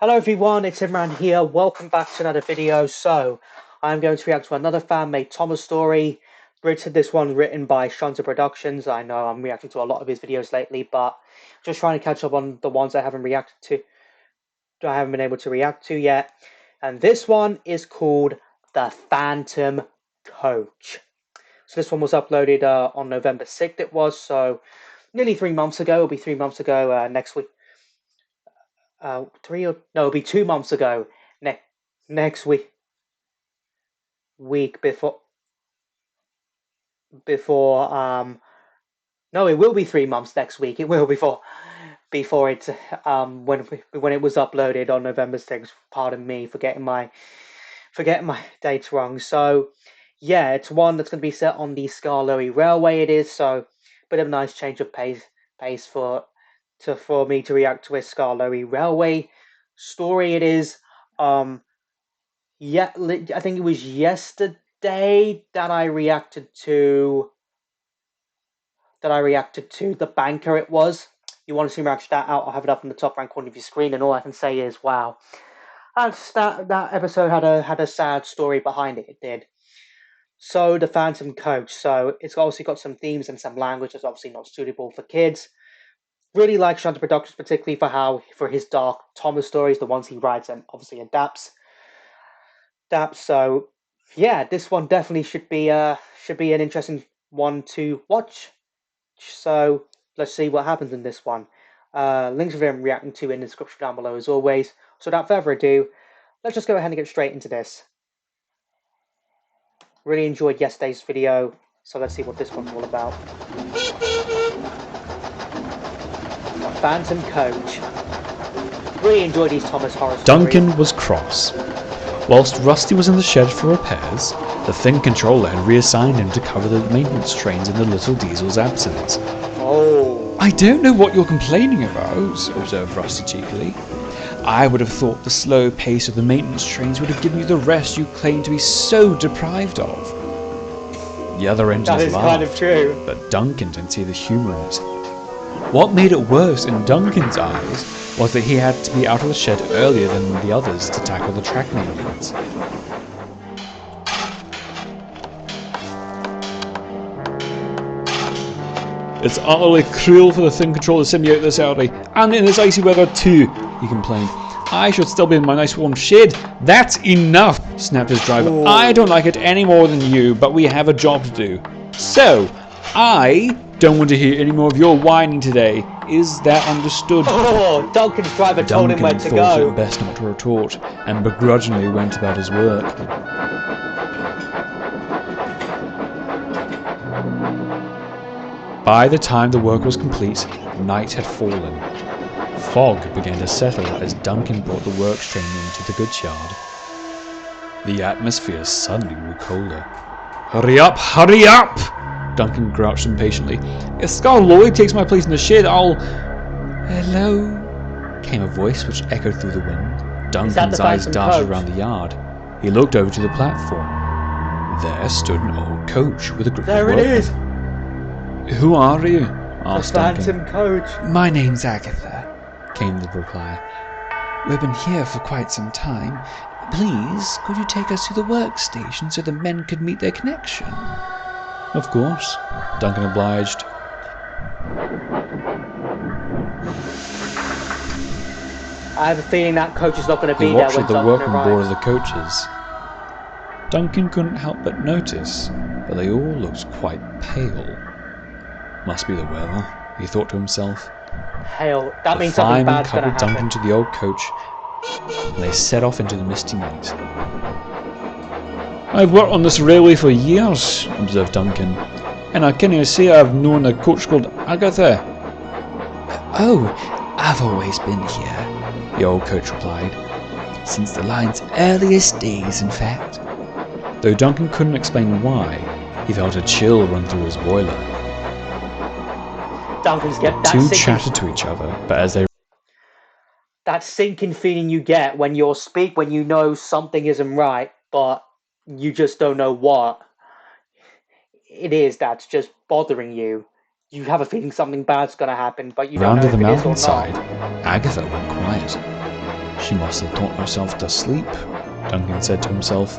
Hello everyone, it's Imran here. Welcome back to another video. So, I'm going to react to another fan-made Thomas story. This one written by ShunterProductions. I know I'm reacting to a lot of his videos lately, but just trying to catch up on the ones I haven't been able to react to yet. And this one is called The Phantom Coach. So this one was uploaded on November 6th it was, so nearly 3 months ago. It'll be 3 months ago next week. It'll be 2 months ago. Next week before no, it will be 3 months next week. It will before it when it was uploaded on November 6th. Pardon me for getting my dates wrong. So yeah, it's one that's going to be set on the Skarloey Railway. It is, so bit of a nice change of pace for me to react to a Skarloey Railway story. It is. Yeah, I think it was yesterday that I reacted to the banker. It was. You want to see me react that out? I'll have it up in the top right corner of your screen, and all I can say is, wow, that episode had a sad story behind it. It did. So the Phantom Coach. So it's obviously got some themes and some language that's obviously not suitable for kids. Really like ShunterProductions, particularly for his dark Thomas stories, the ones he writes and obviously adapts. So yeah, this one definitely should be an interesting one to watch. So let's see what happens in this one. Links of him reacting to in the description down below as always. So without further ado, let's just go ahead and get straight into this. Really enjoyed yesterday's video, so let's see what this one's all about. The Phantom Coach. Really enjoyed these Thomas horror stories. Duncan was cross. Whilst Rusty was in the shed for repairs, the Thing controller had reassigned him to cover the maintenance trains in the Little Diesel's absence. Oh. I don't know what you're complaining about, observed Rusty cheekily. I would have thought the slow pace of the maintenance trains would have given you the rest you claim to be so deprived of. The other engines That is laughed, kind of true. but Duncan didn't see the humour in it. What made it worse in Duncan's eyes was that he had to be out of the shed earlier than the others to tackle the track maintenance. It's utterly cruel for the Thing controller to send me out this early, and in this icy weather too, he complained. I should still be in my nice warm shed. That's enough, snapped his driver. Ooh. I don't like it any more than you, but we have a job to do. So, I don't want to hear any more of your whining today. Is that understood? Oh, Duncan's driver told him where to thought go. it best not to retort, and begrudgingly went about his work. By the time the work was complete, night had fallen. Fog began to settle as Duncan brought the works train into the goods yard. The atmosphere suddenly grew colder. Hurry up! Hurry up! Duncan grouched impatiently. If Skarloey takes my place in the shed, I'll... Hello? Came a voice which echoed through the wind. Duncan's eyes darted around the yard. He looked over to the platform. There stood an old coach with a group of workmen. There it is! Who are you? asked Duncan. The Phantom Coach. My name's Agatha, came the reply. We've been here for quite some time. Please, could you take us to the workstation so the men could meet their connection? Of course, Duncan obliged. I have a feeling that coach is not going to He be there watched when the Duncan workmen board arrives. of the coaches. Duncan couldn't help but notice that they all looked quite pale. Must be the weather, he thought to himself. Hell, that The means something fireman bad's going to coupled happen. Duncan to the old coach, and they set off into the misty night. I've worked on this railway for years, observed Duncan, and I can say I've known a coach called Agatha. Oh, I've always been here, The old coach replied. since the line's earliest days, in fact. Though Duncan couldn't explain why, he felt a chill run through his boiler. Duncan's get that Two sinking, chatted to each other, but as they that sinking feeling you get when when you know something isn't right, but you just don't know what it is that's just bothering you. You have a feeling something bad's going to happen, but you don't know rounded if the it is or mountainside, not. Agatha went quiet. She must have taught herself to sleep, Duncan said to himself.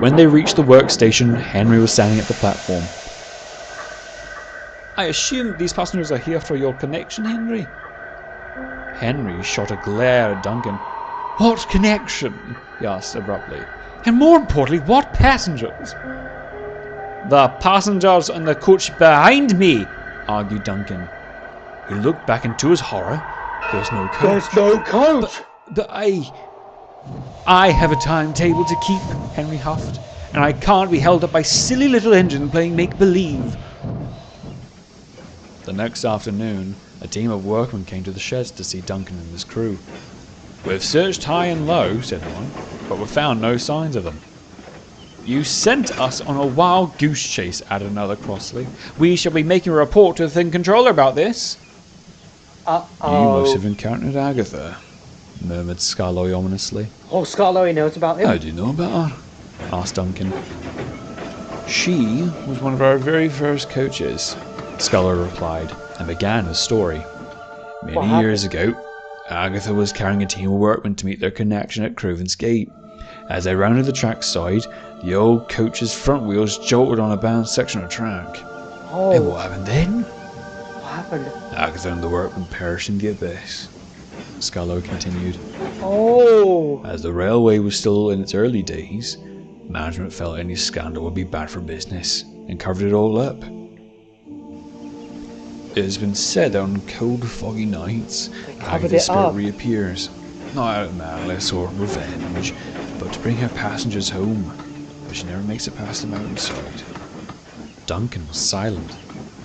When they reached the workstation, Henry was standing at the platform. I assume these passengers are here for your connection, Henry? Henry shot a glare at Duncan. What connection? He asked abruptly. And more importantly, what passengers? The passengers on the coach behind me, argued Duncan. He looked back, and to his horror, there's no coach. There's no coach! But I have a timetable to keep, Henry huffed, and I can't be held up by silly little engine playing make-believe. The next afternoon, a team of workmen came to the sheds to see Duncan and his crew. We've searched high and low, said one, but we've found no signs of them. You sent us on a wild goose chase, added another crossly. We shall be making a report to the thing controller about this. Uh-oh. You must have encountered Agatha, murmured Scarloy ominously. Oh, Scarloy knows about him. How do you know about her? Asked Duncan. She was one of our very first coaches, Scarloy replied, and began his story. Many years ago, Agatha was carrying a team of workmen to meet their connection at Craven's Gate. As they rounded the track side, the old coach's front wheels jolted on a bad section of track. Oh. And what happened then? What happened? Agatha and the workmen perished in the abyss, Scarlow continued. Oh. As the railway was still in its early days, management felt any scandal would be bad for business and covered it all up. It has been said that on cold, foggy nights, Agatha's spirit reappears, not out of malice or revenge, but to bring her passengers home, but she never makes it past the mountainside. Duncan was silent.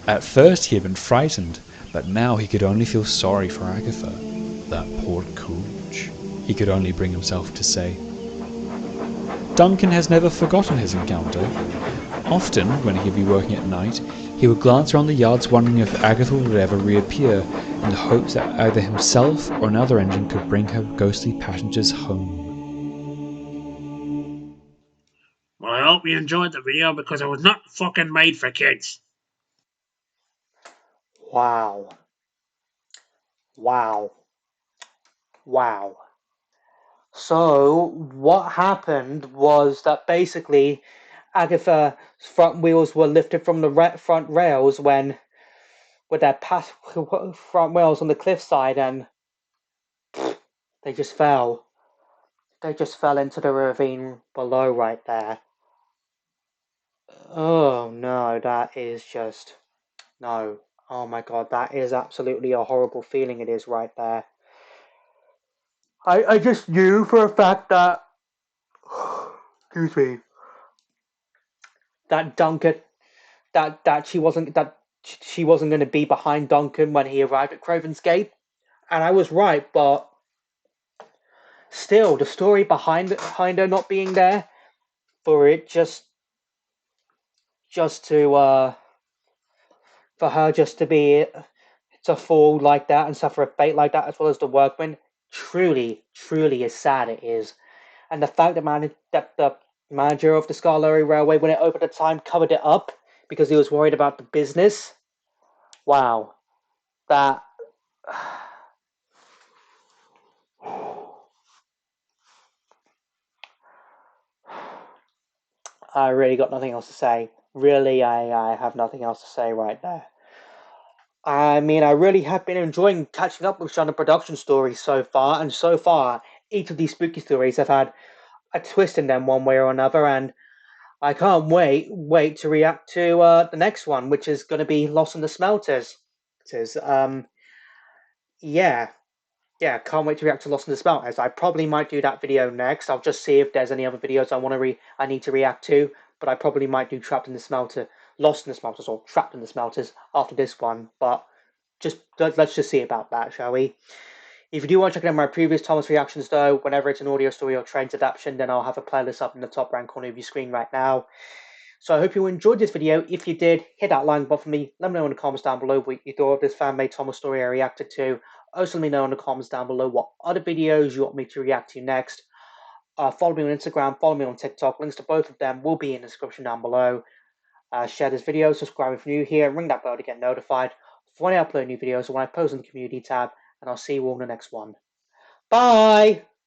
At first he had been frightened, but now he could only feel sorry for Agatha, that poor coach. He could only bring himself to say. Duncan has never forgotten his encounter. Often, when he would be working at night, he would glance around the yards wondering if Agatha would ever reappear, in the hopes that either himself or another engine could bring her ghostly passengers home. Well, I hope you enjoyed the video because it was not fucking made for kids. Wow. Wow. Wow. So, what happened was that basically Agatha's front wheels were lifted from the front rails with their front wheels on the cliffside, and they just fell. They just fell into the ravine below right there. Oh no, that is just... No. Oh my god, that is absolutely a horrible feeling it is right there. I just knew for a fact that... Excuse me. That Duncan... That she wasn't going to be behind Duncan when he arrived at Craven's Gate. And I was right, but... Still, the story behind her not being there... For it just to... For her just to fall like that and suffer a fate like that, as well as the workmen, truly is sad. It is, and the fact that the manager of the Scarlory Railway, when it opened at the time, covered it up because he was worried about the business. Wow, that. I really got nothing else to say. Really, I have nothing else to say right there. I mean, I really have been enjoying catching up with ShunterProductions stories so far, and so far, each of these spooky stories have had a twist in them one way or another, and I can't wait to react to the next one, which is going to be Lost in the Smelters. Yeah, can't wait to react to Lost in the Smelters. I probably might do that video next. I'll just see if there's any other videos I need to react to, but I probably might do Lost in the Smelters, or Trapped in the Smelters after this one. But let's just see about that, shall we? If you do want to check out my previous Thomas reactions, though, whenever it's an audio story or trains adaptation, then I'll have a playlist up in the top right corner of your screen right now. So I hope you enjoyed this video. If you did, hit that like button for me. Let me know in the comments down below what you thought of this fan-made Thomas story I reacted to. Also, let me know in the comments down below what other videos you want me to react to next. Follow me on Instagram, follow me on TikTok. Links to both of them will be in the description down below. Share this video, subscribe if you're new here, ring that bell to get notified. for when I upload new videos or when I post on the community tab, and I'll see you all in the next one. Bye!